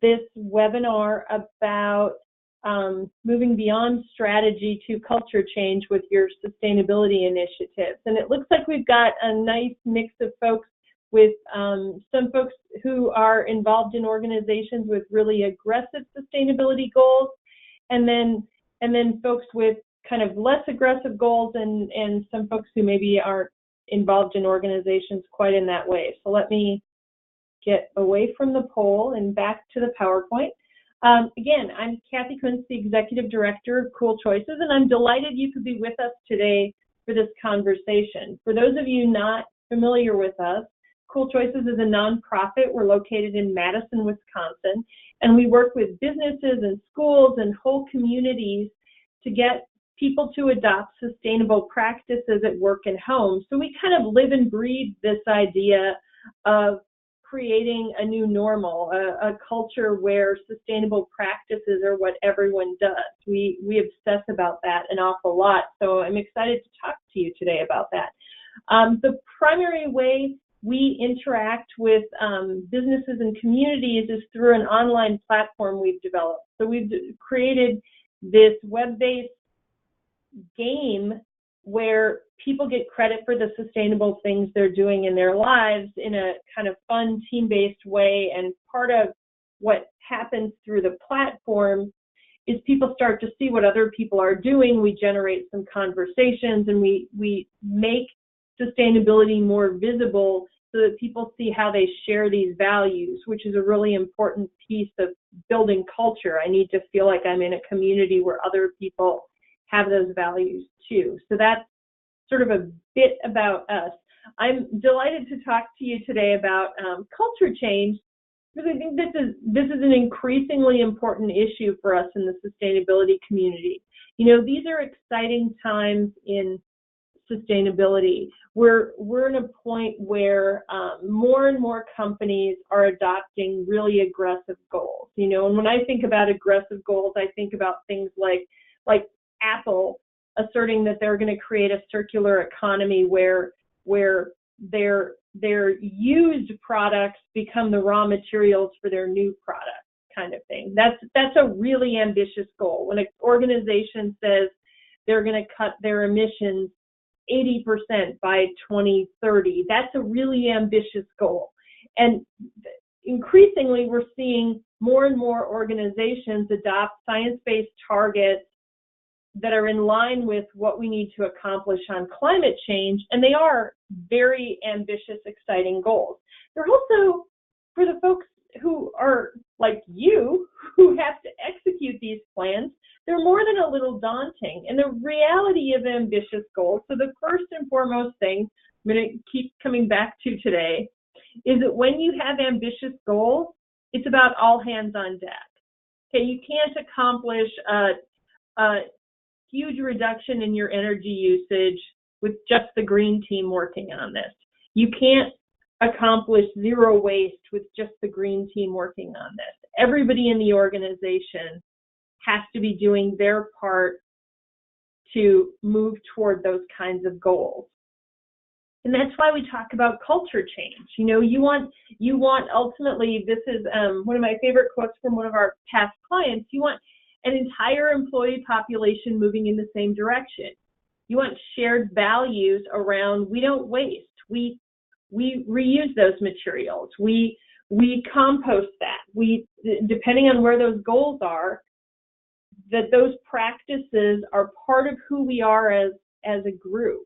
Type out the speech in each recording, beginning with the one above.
this webinar about moving beyond strategy to culture change with your sustainability initiatives. And it looks like we've got a nice mix of folks with some folks who are involved in organizations with really aggressive sustainability goals, and then folks with kind of less aggressive goals, and some folks who maybe aren't involved in organizations quite in that way. So let me get away from the poll and back to the PowerPoint. Again, I'm Kathy Kuntz, the Executive Director of Cool Choices, and I'm delighted you could be with us today for this conversation. For those of you not familiar with us, Cool Choices is a nonprofit. We're located in Madison, Wisconsin, and we work with businesses and schools and whole communities to get people to adopt sustainable practices at work and home. So we kind of live and breathe this idea of creating a new normal, a culture where sustainable practices are what everyone does. We obsess about that an awful lot, so I'm excited to talk to you today about that. The primary way we interact with businesses and communities is through an online platform we've developed. So we've created this web-based game where people get credit for the sustainable things they're doing in their lives in a kind of fun, team-based way. And part of what happens through the platform is people start to see what other people are doing. We generate some conversations, and we make sustainability more visible so that people see how they share these values, which is a really important piece of building culture. I need to feel like I'm in a community where other people have those values too. So that's sort of a bit about us. I'm delighted to talk to you today about culture change, because I think this is an increasingly important issue for us in the sustainability community. You know, these are exciting times in sustainability. We're at a point where more and more companies are adopting really aggressive goals. You know, and when I think about aggressive goals, I think about things like Apple asserting that they're going to create a circular economy where their used products become the raw materials for their new product, kind of thing. That's a really ambitious goal. When an organization says they're going to cut their emissions 80% by 2030, that's a really ambitious goal. And increasingly, we're seeing more and more organizations adopt science-based targets that are in line with what we need to accomplish on climate change, and they are very ambitious, exciting goals. They're also, for the folks who are like you, who have to execute these plans, they're more than a little daunting. And the reality of ambitious goals, so the first and foremost thing I'm going to keep coming back to today, is that when you have ambitious goals, it's about all hands on deck. Okay, you can't accomplish a huge reduction in your energy usage with just the green team working on this. You can't accomplish zero waste with just the green team working on this. Everybody in the organization has to be doing their part to move toward those kinds of goals. And that's why we talk about culture change. You know, you want ultimately, this is one of my favorite quotes from one of our past clients, you want an entire employee population moving in the same direction. You want shared values around, we don't waste, we reuse those materials, we compost that, depending on where those goals are, that those practices are part of who we are as a group.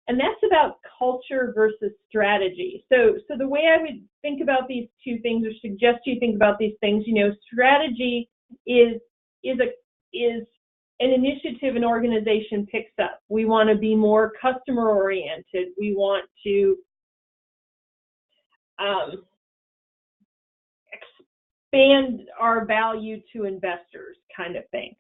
And that's about culture versus strategy. So the way I would think about these two things, or suggest you think about these things, you know, strategy is an initiative an organization picks up. We want to be more customer oriented. We want to expand our value to investors, kind of thing.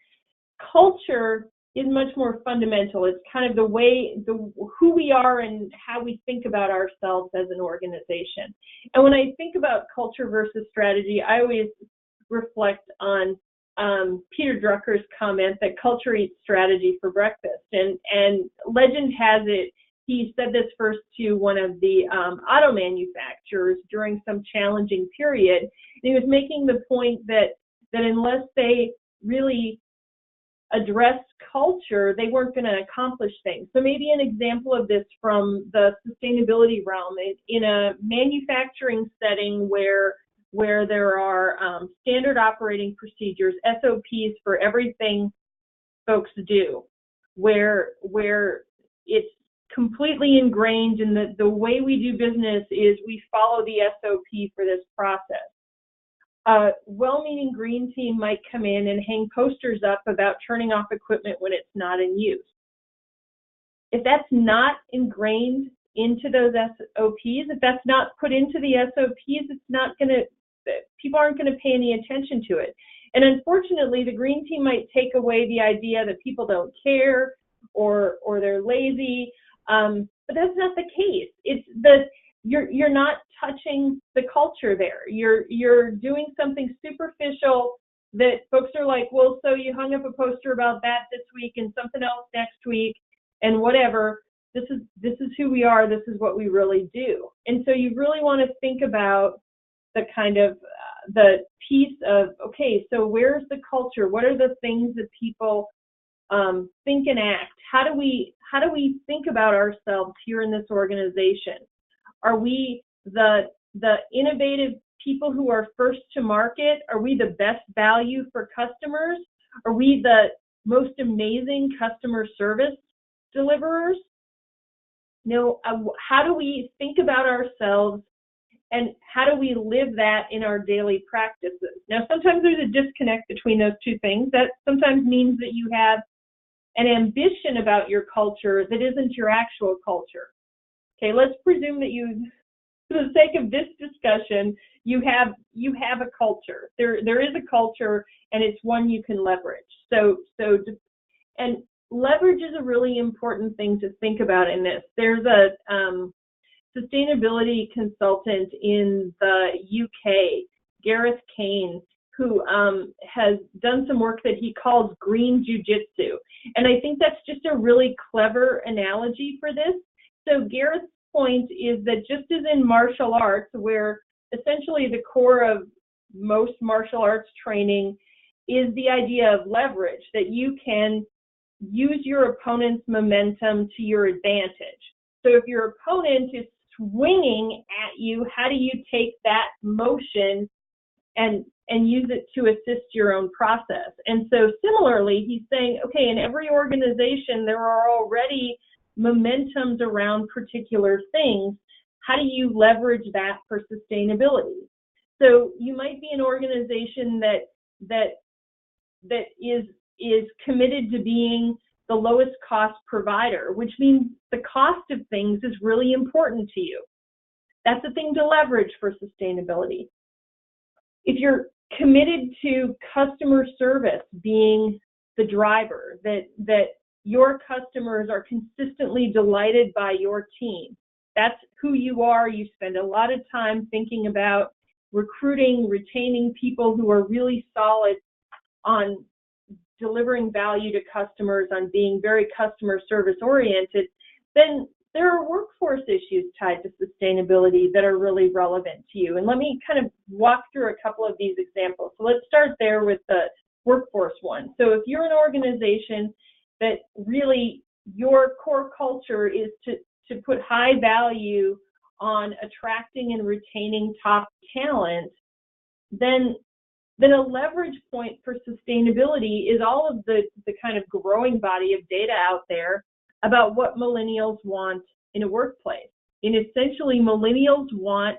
Culture is much more fundamental. It's kind of who we are and how we think about ourselves as an organization. And when I think about culture versus strategy, I always reflect on Peter Drucker's comment that culture eats strategy for breakfast. And legend has it he said this first to one of the auto manufacturers during some challenging period. And he was making the point that unless they really addressed culture, they weren't going to accomplish things. So maybe an example of this from the sustainability realm is in a manufacturing setting where there are standard operating procedures, SOPs for everything folks do, where it's completely ingrained in the way we do business is we follow the SOP for this process. A well-meaning green team might come in and hang posters up about turning off equipment when it's not in use. If that's not ingrained into those SOPs, if that's not put into the SOPs, it's not going to, people aren't going to pay any attention to it. And unfortunately, the green team might take away the idea that people don't care or they're lazy, but that's not the case. It's the you're not touching the culture there. You're doing something superficial that folks are like, well, so you hung up a poster about that this week and something else next week and whatever. This is who we are. This is what we really do. And so you really want to think about the kind of the piece of, okay, so where's the culture? What are the things that people think and act? How do we think about ourselves here in this organization? Are we the innovative people who are first to market? Are we the best value for customers? Are we the most amazing customer service deliverers? No, how do we think about ourselves and how do we live that in our daily practices? Now, sometimes there's a disconnect between those two things. That sometimes means that you have an ambition about your culture that isn't your actual culture. Okay, let's presume that you, for the sake of this discussion, you have a culture. There is a culture, and it's one you can leverage. And leverage is a really important thing to think about in this. There's a sustainability consultant in the UK, Gareth Kane, who has done some work that he calls green jujitsu. And I think that's just a really clever analogy for this. So Gareth's point is that just as in martial arts, where essentially the core of most martial arts training is the idea of leverage, that you can use your opponent's momentum to your advantage. So if your opponent is swinging at you, how do you take that motion and use it to assist your own process? And so similarly, he's saying, okay, in every organization, there are already momentums around particular things. How do you leverage that for sustainability? So you might be an organization that is committed to being the lowest cost provider, which means the cost of things is really important to you. That's a thing to leverage for sustainability. If you're committed to customer service being the driver, that your customers are consistently delighted by your team, that's who you are. You spend a lot of time thinking about recruiting, retaining people who are really solid on delivering value to customers, on being very customer service oriented, then there are workforce issues tied to sustainability that are really relevant to you. And let me kind of walk through a couple of these examples. So let's start there with the workforce one. So if you're an organization that really your core culture is to put high value on attracting and retaining top talent, then a leverage point for sustainability is all of the kind of growing body of data out there about what millennials want in a workplace. And essentially, millennials want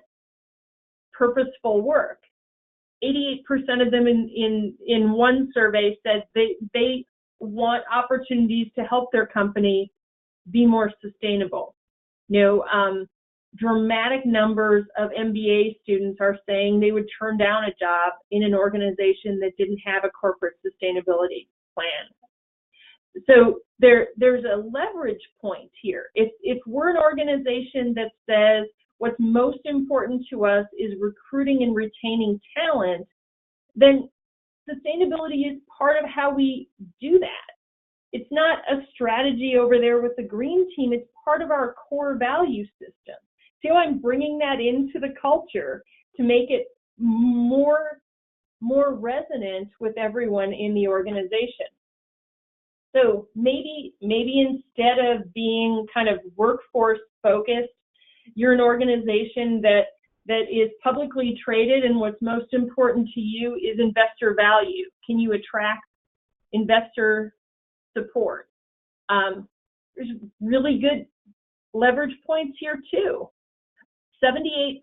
purposeful work. 88% of them in one survey said they want opportunities to help their company be more sustainable. Dramatic numbers of MBA students are saying they would turn down a job in an organization that didn't have a corporate sustainability plan. So there's a leverage point here. If we're an organization that says what's most important to us is recruiting and retaining talent, then sustainability is part of how we do that. It's not a strategy over there with the green team. It's part of our core value system. So I'm bringing that into the culture to make it more resonant with everyone in the organization. So maybe instead of being kind of workforce focused, you're an organization that is publicly traded, and what's most important to you is investor value. Can you attract investor support? There's really good leverage points here too. 78%,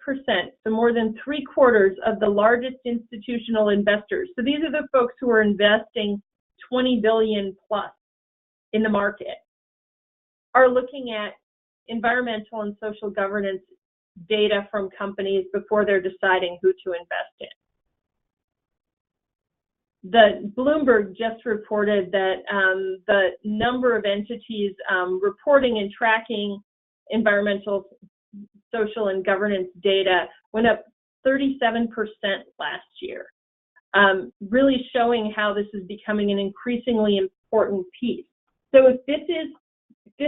so more than 3/4 of the largest institutional investors, so these are the folks who are investing 20 billion plus in the market, are looking at environmental and social governance data from companies before they're deciding who to invest in. The Bloomberg just reported that the number of entities reporting and tracking environmental, social, and governance data went up 37% last year, really showing how this is becoming an increasingly important piece. So if this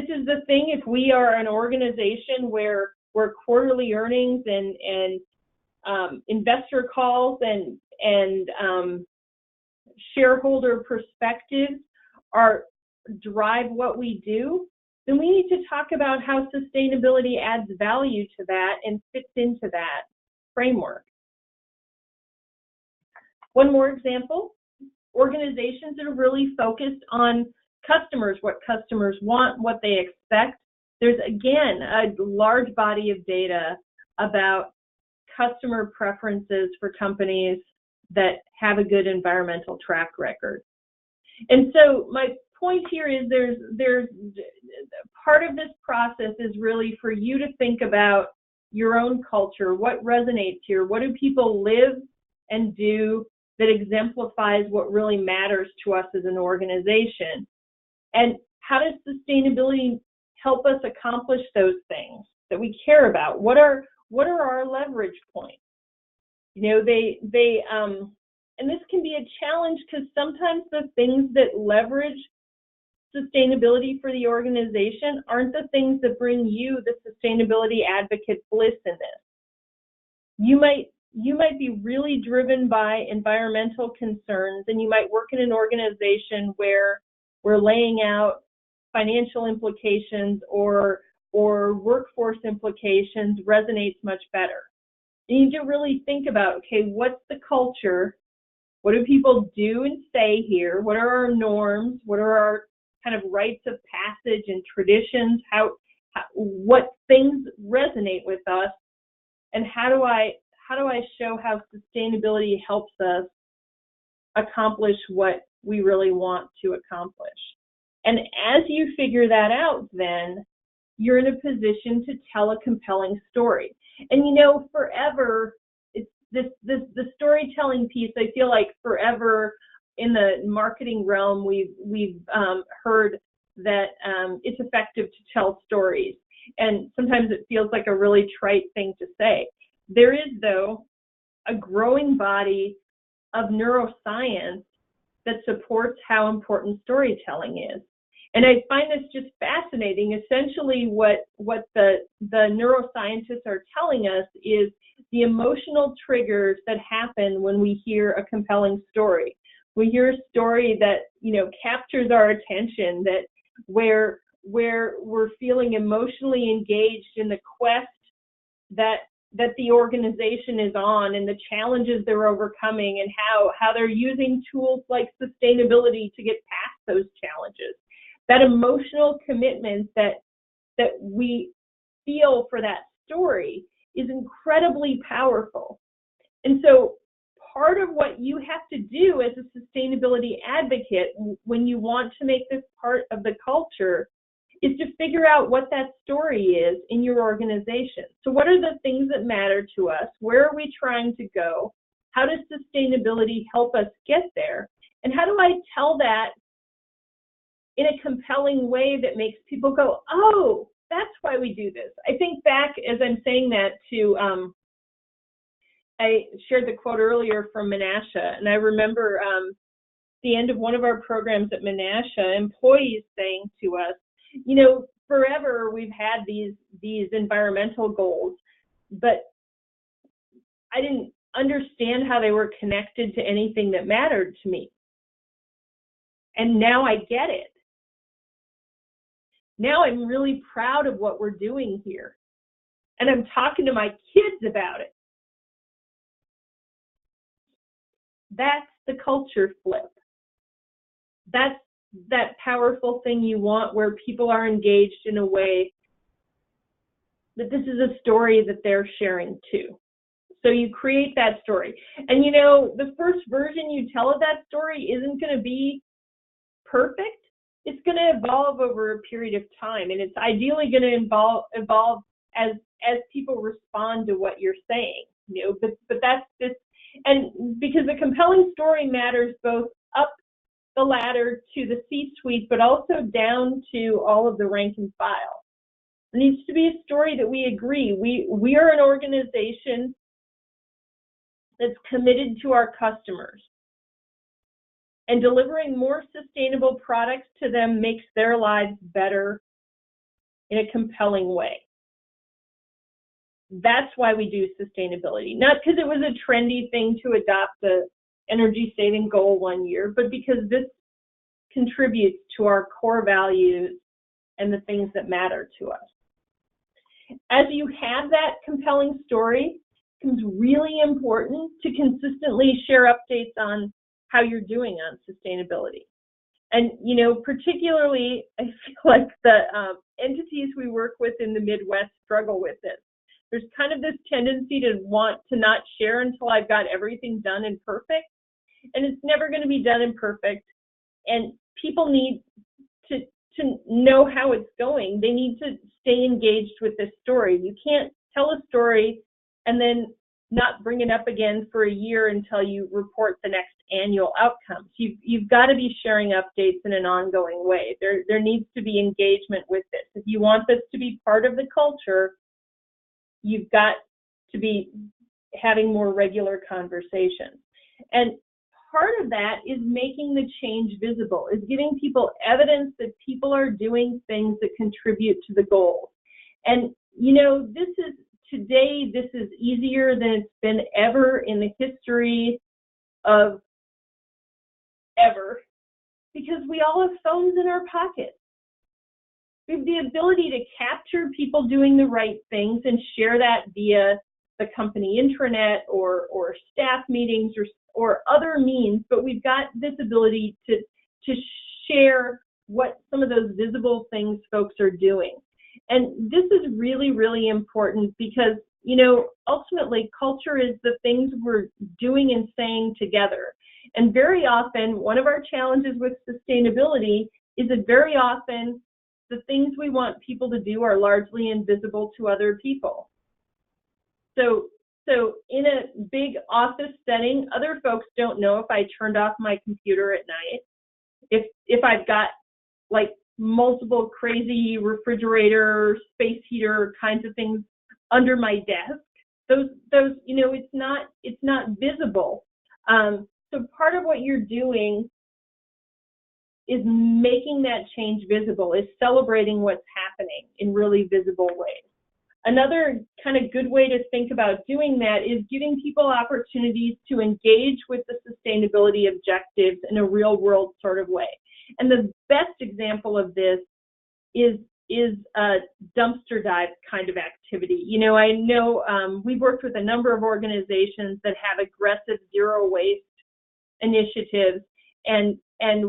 is the thing, if we are an organization where quarterly earnings and investor calls and shareholder perspectives drive what we do, then we need to talk about how sustainability adds value to that and fits into that framework. One more example, organizations that are really focused on customers, what customers want, what they expect. There's, again, a large body of data about customer preferences for companies that have a good environmental track record. And so my point here is there's part of this process is really for you to think about your own culture, what resonates here, what do people live and do that exemplifies what really matters to us as an organization, and how does sustainability help us accomplish those things that we care about? What are our leverage points? You know, and this can be a challenge because sometimes the things that leverage sustainability for the organization aren't the things that bring you the sustainability advocate bliss in this. You might be really driven by environmental concerns, and you might work in an organization where we're laying out financial implications or workforce implications resonates much better. You need to really think about, okay, what's the culture? What do people do and say here? What are our norms? What are our kind of rites of passage and traditions? What things resonate with us? And how do I show how sustainability helps us accomplish what we really want to accomplish? And as you figure that out, then you're in a position to tell a compelling story. And you know, forever, it's the storytelling piece, I feel like forever in the marketing realm, we've heard that it's effective to tell stories. And sometimes it feels like a really trite thing to say. There is, though, a growing body of neuroscience that supports how important storytelling is. And I find this just fascinating. Essentially, what the neuroscientists are telling us is the emotional triggers that happen when we hear a compelling story. We hear a story that, you know, captures our attention, that where we're feeling emotionally engaged in the quest that the organization is on and the challenges they're overcoming, and how they're using tools like sustainability to get past those challenges. That emotional commitment that we feel for that story is incredibly powerful. And so part of what you have to do as a sustainability advocate when you want to make this part of the culture is to figure out what that story is in your organization. So what are the things that matter to us? Where are we trying to go? How does sustainability help us get there? And how do I tell that in a compelling way that makes people go, oh, that's why we do this? I think back as I'm saying that to, I shared the quote earlier from Menashe, and I remember the end of one of our programs at Menasha, employees saying to us, you know, forever we've had these environmental goals, but I didn't understand how they were connected to anything that mattered to me. And now I get it. Now I'm really proud of what we're doing here. And I'm talking to my kids about it. That's the culture flip. That's that powerful thing you want, where people are engaged in a way that this is a story that they're sharing too. So you create that story. And you know, the first version you tell of that story isn't going to be perfect. It's going to evolve over a period of time, and it's ideally going to evolve as people respond to what you're saying. You know, but that's this, and because the compelling story matters both up the ladder to the C-suite, but also down to all of the rank and file. There needs to be a story that we agree. We are an organization that's committed to our customers, and delivering more sustainable products to them makes their lives better in a compelling way. That's why we do sustainability, not because it was a trendy thing to adopt the energy saving goal one year, but because this contributes to our core values and the things that matter to us. As you have that compelling story, it becomes really important to consistently share updates on how you're doing on sustainability. And, you know, particularly, I feel like the entities we work with in the Midwest struggle with this. There's kind of this tendency to want to not share until I've got everything done and perfect. And it's never going to be done and perfect. And people need to know how it's going. They need to stay engaged with this story. You can't tell a story and then not bring it up again for a year until you report the next annual outcomes. You've got to be sharing updates in an ongoing way. There needs to be engagement with this. If you want this to be part of the culture, you've got to be having more regular conversations. And part of that is making the change visible, is giving people evidence that people are doing things that contribute to the goals. And, you know, today, this is easier than it's been ever in the history of ever, because we all have phones in our pockets. We have the ability to capture people doing the right things and share that via the company intranet or staff meetings or other means, but we've got this ability to share what some of those visible things folks are doing. And this is really, really important because, you know, ultimately culture is the things we're doing and saying together. And very often, one of our challenges with sustainability is that very often the things we want people to do are largely invisible to other people. So in a big office setting, other folks don't know if I turned off my computer at night, if I've got like multiple crazy refrigerator, space heater kinds of things under my desk. Those, you know, it's not visible. So part of what you're doing is making that change visible, is celebrating what's happening in really visible ways. Another kind of good way to think about doing that is giving people opportunities to engage with the sustainability objectives in a real world sort of way. And the best example of this is a dumpster dive kind of activity. You know, I know we've worked with a number of organizations that have aggressive zero waste initiatives, and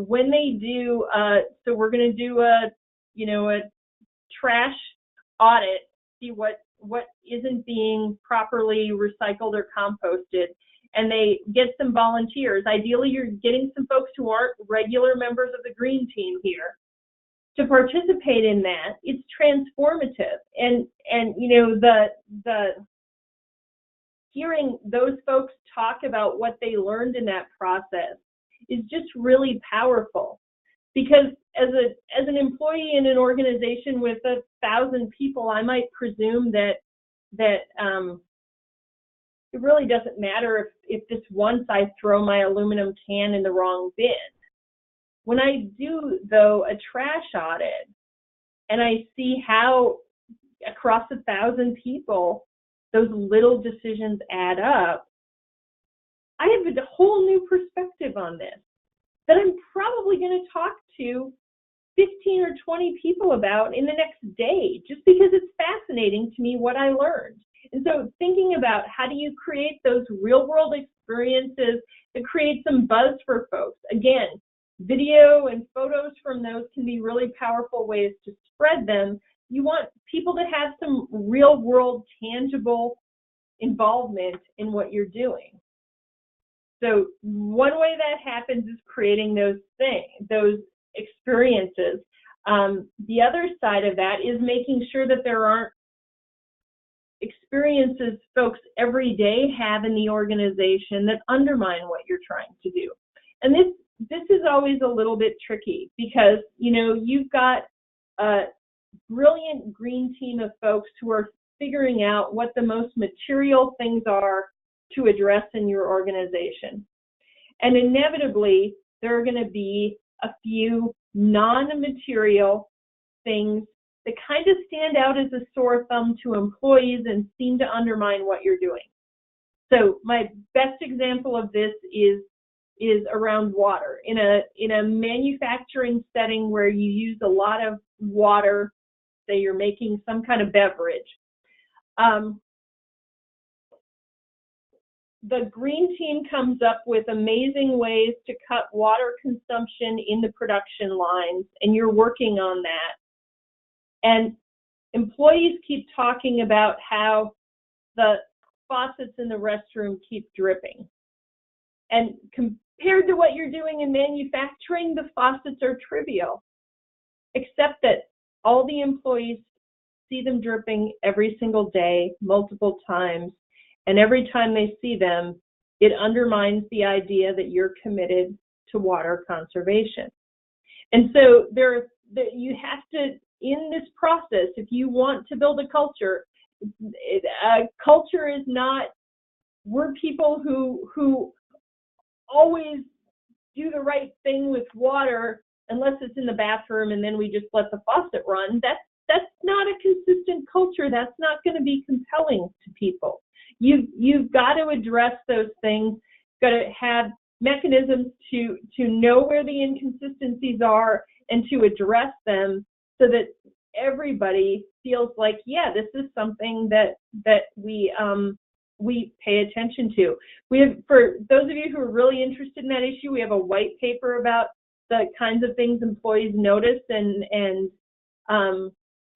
when they do, so we're going to do a trash audit, see what isn't being properly recycled or composted, and they get some volunteers. Ideally, you're getting some folks who aren't regular members of the green team here to participate in that. It's transformative, and you know, the hearing those folks talk about what they learned in that process is just really powerful. Because as an employee in an organization with 1,000 people, I might presume that it really doesn't matter if just once I throw my aluminum can in the wrong bin. When I do, though, a trash audit and I see how across 1,000 people those little decisions add up, I have a whole new perspective on this that I'm probably going to talk to 15 or 20 people about in the next day, just because it's fascinating to me what I learned. And so thinking about how do you create those real world experiences that create some buzz for folks. Again, video and photos from those can be really powerful ways to spread them. You want people to have some real world tangible involvement in what you're doing. So one way that happens is creating those experiences. The other side of that is making sure that there aren't experiences folks every day have in the organization that undermine what you're trying to do. And this is always a little bit tricky because, you know, you've got a brilliant green team of folks who are figuring out what the most material things are to address in your organization. And inevitably, there are going to be a few non-material things that kind of stand out as a sore thumb to employees and seem to undermine what you're doing. So my best example of this is around water. In a manufacturing setting where you use a lot of water, say you're making some kind of beverage, the green team comes up with amazing ways to cut water consumption in the production lines, and you're working on that. And employees keep talking about how the faucets in the restroom keep dripping. And compared to what you're doing in manufacturing, the faucets are trivial, except that all the employees see them dripping every single day, multiple times. And every time they see them, it undermines the idea that you're committed to water conservation. And so you have to, in this process, if you want to build a culture is not, we're people who always do the right thing with water unless it's in the bathroom and then we just let the faucet run. That's not a consistent culture. That's not going to be compelling to people. You've got to address those things. You've got to have mechanisms to know where the inconsistencies are and to address them so that everybody feels like, yeah, this is something that we pay attention to. We have, for those of you who are really interested in that issue, we have a white paper about the kinds of things employees notice and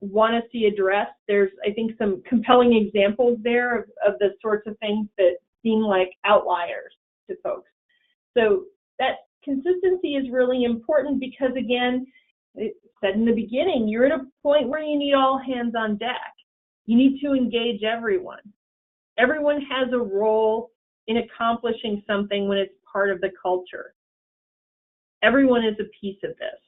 want to see addressed. There's, I think, some compelling examples there of the sorts of things that seem like outliers to folks. So that consistency is really important because, again, it said in the beginning, you're at a point where you need all hands on deck. You need to engage everyone. Everyone has a role in accomplishing something when it's part of the culture. Everyone is a piece of this.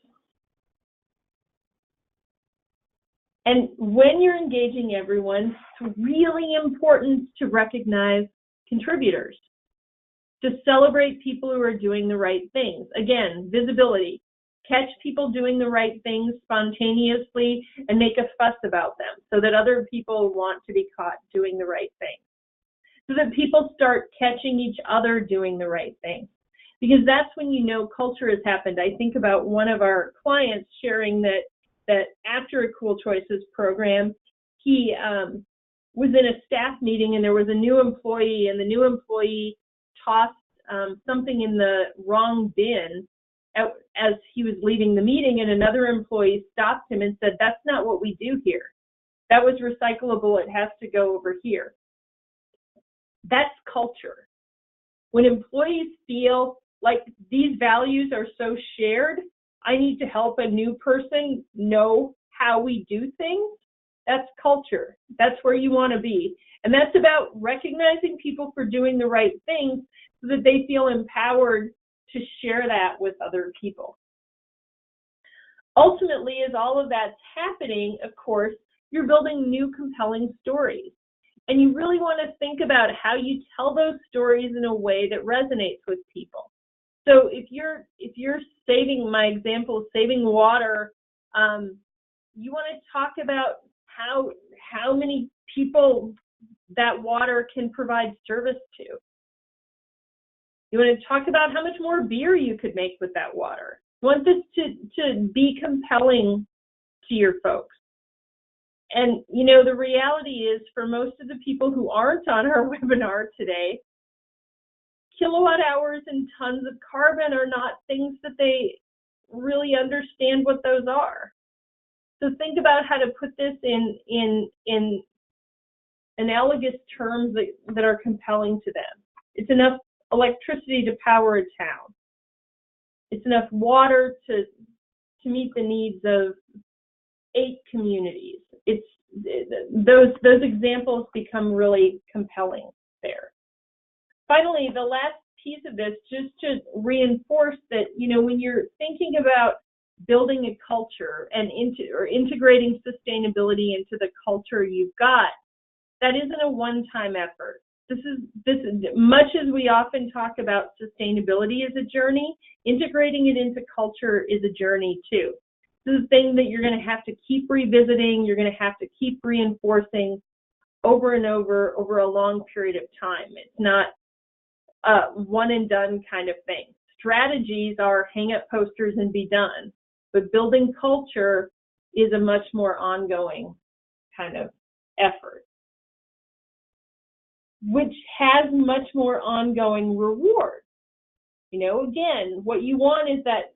And when you're engaging everyone, it's really important to recognize contributors, to celebrate people who are doing the right things. Again, visibility. Catch people doing the right things spontaneously and make a fuss about them so that other people want to be caught doing the right thing. So that people start catching each other doing the right thing. Because that's when you know culture has happened. I think about one of our clients sharing that after a Cool Choices program, he was in a staff meeting and there was a new employee, and the new employee tossed something in the wrong bin as he was leaving the meeting, and another employee stopped him and said, "That's not what we do here. That was recyclable. It has to go over here." That's culture. When employees feel like these values are so shared, I need to help a new person know how we do things. That's culture. That's where you want to be. And that's about recognizing people for doing the right things so that they feel empowered to share that with other people. Ultimately, as all of that's happening, of course, you're building new compelling stories. And you really want to think about how you tell those stories in a way that resonates with people. So if you're saving, my example, saving water, you want to talk about how many people that water can provide service to. You want to talk about how much more beer you could make with that water. You want this to be compelling to your folks. And, you know, the reality is for most of the people who aren't on our webinar today, kilowatt hours and tons of carbon are not things that they really understand what those are. So think about how to put this in analogous terms that are compelling to them. It's enough electricity to power a town. It's enough water to meet the needs of 8 communities. It's those examples become really compelling there. Finally, the last piece of this, just to reinforce that, you know, when you're thinking about building a culture and integrating sustainability into the culture you've got, that isn't a one-time effort. This is much as we often talk about sustainability as a journey, integrating it into culture is a journey too. This is a thing that you're going to have to keep revisiting, you're going to have to keep reinforcing over and over a long period of time. It's not a one and done kind of thing. Strategies are hang up posters and be done, but building culture is a much more ongoing kind of effort, which has much more ongoing reward. You know, again, what you want is that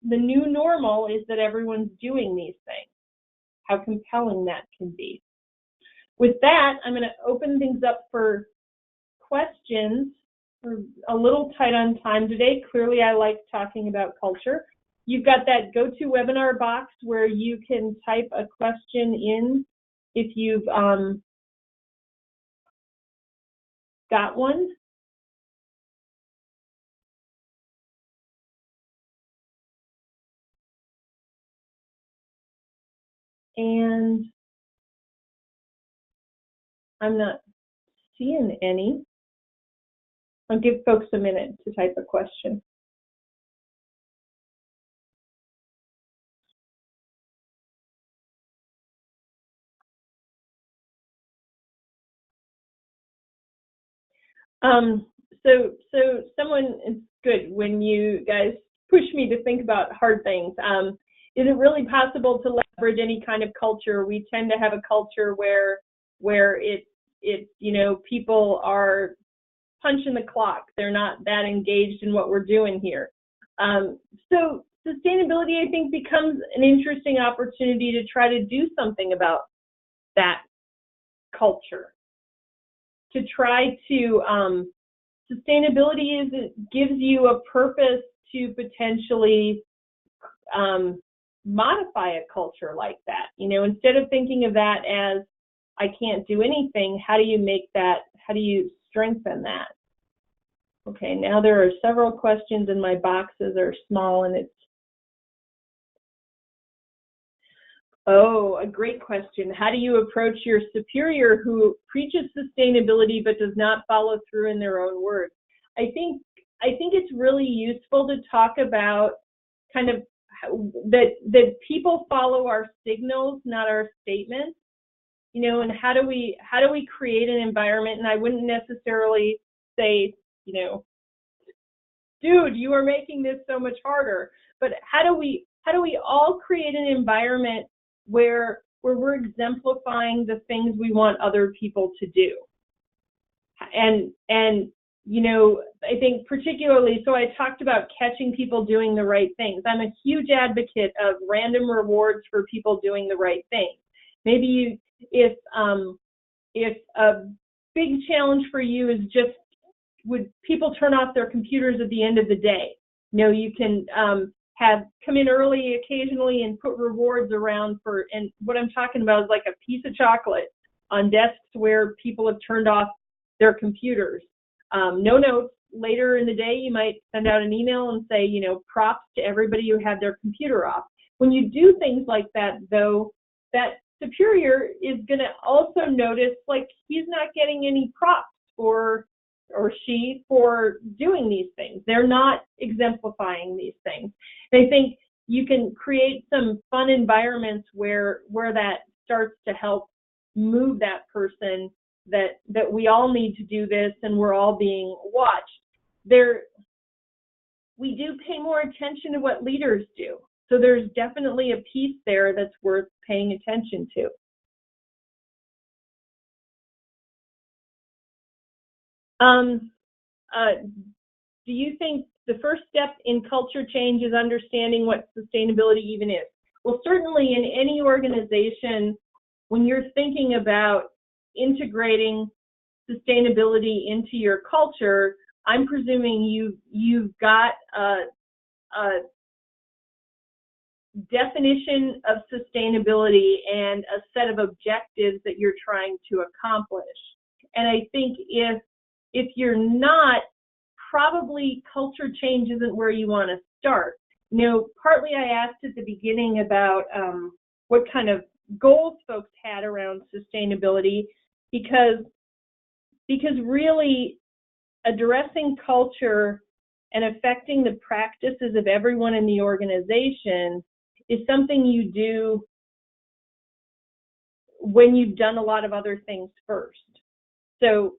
the new normal is that everyone's doing these things. How compelling that can be. With that, I'm going to open things up for questions. We're a little tight on time today. Clearly, I like talking about culture. You've got that GoToWebinar box where you can type a question in if you've got one. And I'm not seeing any. I'll give folks a minute to type a question. So someone, it's good when you guys push me to think about hard things. Is it really possible to leverage any kind of culture? We tend to have a culture where it's you know, people are punching the clock. They're not that engaged in what we're doing here. So sustainability, I think, becomes an interesting opportunity to try to do something about that culture. To try to, sustainability it gives you a purpose to potentially modify a culture like that. You know, instead of thinking of that as I can't do anything, how do you make that, how do you strengthen that? Okay, now there are several questions and my boxes are small and it's, oh, a great question. How do you approach your superior who preaches sustainability but does not follow through in their own words? I think it's really useful to talk about kind of that people follow our signals, not our statements. You know, and how do we create an environment? And I wouldn't necessarily say, you know, dude, you are making this so much harder. But how do we all create an environment where we're exemplifying the things we want other people to do? And you know, I think particularly, so I talked about catching people doing the right things. I'm a huge advocate of random rewards for people doing the right thing. Maybe if a big challenge for you is just, would people turn off their computers at the end of the day? You know, you can come in early occasionally and put rewards around for, and what I'm talking about is like a piece of chocolate on desks where people have turned off their computers. No notes. Later in the day, you might send out an email and say, you know, props to everybody who had their computer off. When you do things like that, though, that superior is going to also notice, like, he's not getting any props for or she for doing these things. They're not exemplifying these things. And I think you can create some fun environments where that starts to help move that person that we all need to do this and we're all being watched. We do pay more attention to what leaders do. So there's definitely a piece there that's worth paying attention to. Do you think the first step in culture change is understanding what sustainability even is? Well, certainly in any organization, when you're thinking about integrating sustainability into your culture, I'm presuming you've got a definition of sustainability and a set of objectives that you're trying to accomplish. And I think if you're not, probably culture change isn't where you want to start. Partly I asked at the beginning about what kind of goals folks had around sustainability, because really addressing culture and affecting the practices of everyone in the organization is something you do when you've done a lot of other things first. So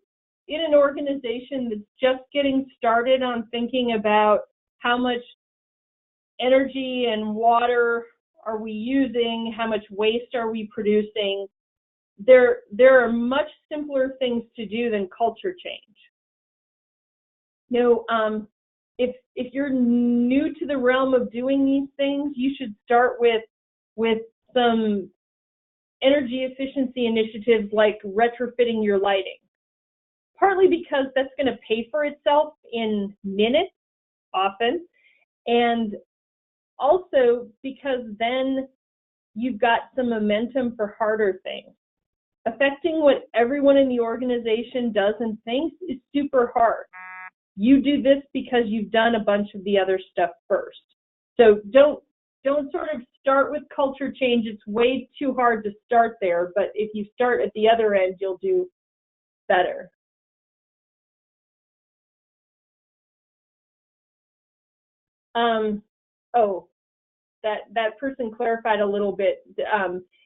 in an organization that's just getting started on thinking about how much energy and water are we using, how much waste are we producing, there are much simpler things to do than culture change. If you're new to the realm of doing these things, you should start with some energy efficiency initiatives like retrofitting your lighting. Partly because that's going to pay for itself in minutes often, and also because then you've got some momentum for harder things. Affecting what everyone in the organization does and thinks is super hard. You do this because you've done a bunch of the other stuff first. So don't sort of start with culture change. It's way too hard to start there, but if you start at the other end, you'll do better. That person clarified a little bit,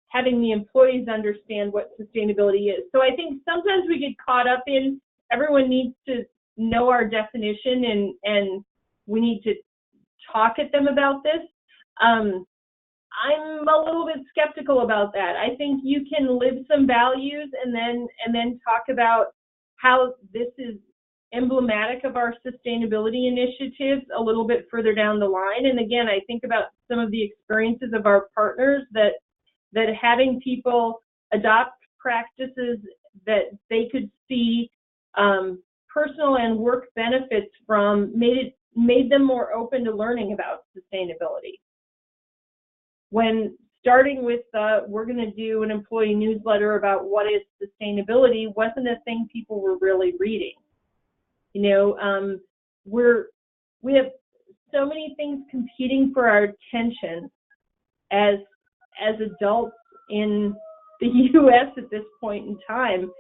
having the employees understand what sustainability is. So I think sometimes we get caught up in everyone needs to know our definition and we need to talk at them about this. I'm a little bit skeptical about that. I think you can live some values and then talk about how this is emblematic of our sustainability initiatives a little bit further down the line. And again, I think about some of the experiences of our partners that having people adopt practices that they could see personal and work benefits from made them more open to learning about sustainability. When starting with we're going to do an employee newsletter about what is sustainability wasn't a thing people were really reading. We have so many things competing for our attention as adults in the U.S. at this point in time.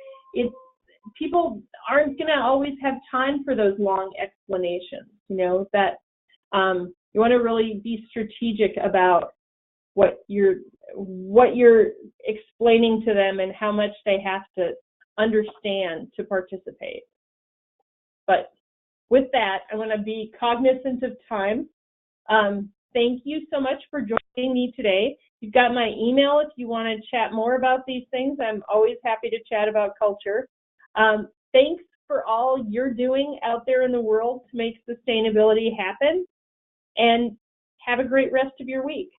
People aren't going to always have time for those long explanations. That you want to really be strategic about what you're explaining to them and how much they have to understand to participate. But with that, I want to be cognizant of time. Thank you so much for joining me today. You've got my email if you want to chat more about these things. I'm always happy to chat about culture. Thanks for all you're doing out there in the world to make sustainability happen, and have a great rest of your week.